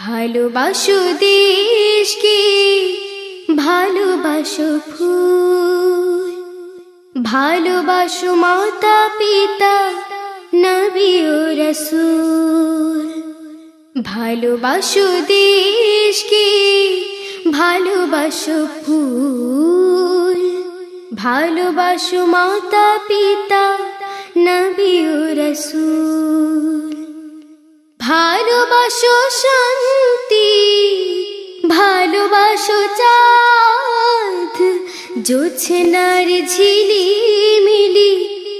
ভালোবাসো দেশকে, ভালোবাসো ফুল, ভালোবাসো মাতা পিতা নবী ও রাসূল। ভালোবাসো দেশকে, ভালোবাসো ফুল, ভালোবাসো মাতা পিতা নবী ও রাসূল। ভালোবাসো শান্তি, ভালোবাসো চাঁদ, জোছনার ঝিলিমিলি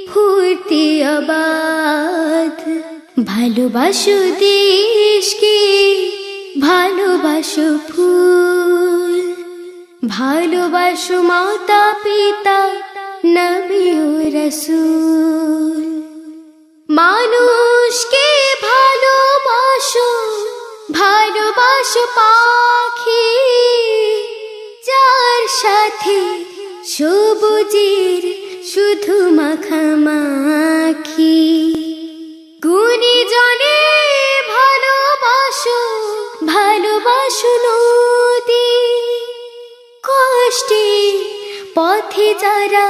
ফুর্তি আবাদ। ভালোবাসো দেশকে, ভালোবাসো ফুল, ভালোবাসো মাতা পিতা নবী ও রাসূল। মানুষকে ভালোবাসো, ভালোবাসো পাখি, যার সাথে সবুজের শুধু মাখামাখি। গুণীজনে ভালোবাসো, ভালোবাসো নদী, কষ্টে পথে যারা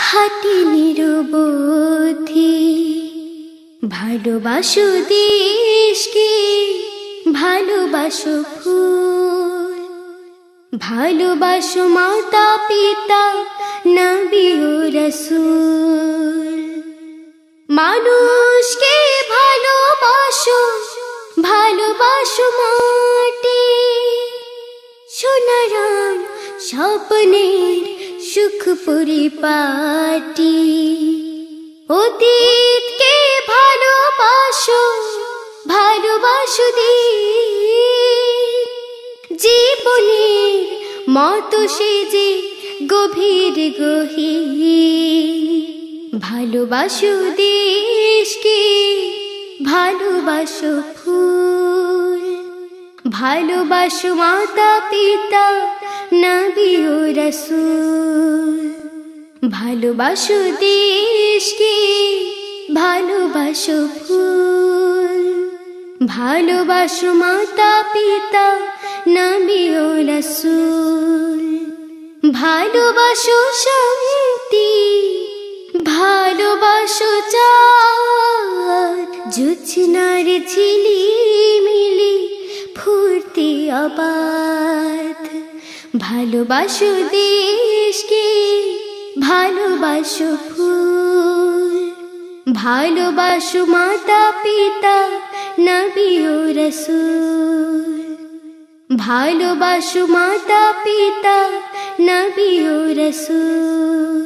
হাঁটে নিরবধি। ভালোবাসো দেশকে, ভালোবাসো ফুল, ভালোবাসো মাতা পিতা নবী ও রাসূল। মানুষকে ভালোবাসো, ভালোবাসো মাটি, সোনারাম স্বপ্নের সুখ পরিপাটি। অতীতকে ভালোবাসো, ভালোবাসো দিন, জীবনের মতো সে যে গভীর গহীন। ভালোবাসো দেশকে, ভালোবাসো ফুল, ভালোবাসো মাতা পিতা নবী ও রাসূল। ভালোবাসো দেশকে, ভালোবাসো ফুল, ভালোবাসো মাতা পিতা নবী ও রাসূল। ভালোবাসো শান্তি, ভালোবাসো চাঁদ, জোছনার ঝিলিমিলি ফুর্তি আবাদ। ভালোবাসো দেশকে, ভালোবাসো ফুল, ভালোবাসো মাতা পিতা নবী ও রাসূল। ভালোবাসো মাতা পিতা নবী ও রাসূল।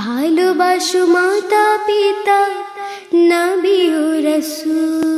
ভালোবাসো মাতা পিতা নবী ও রাসূল।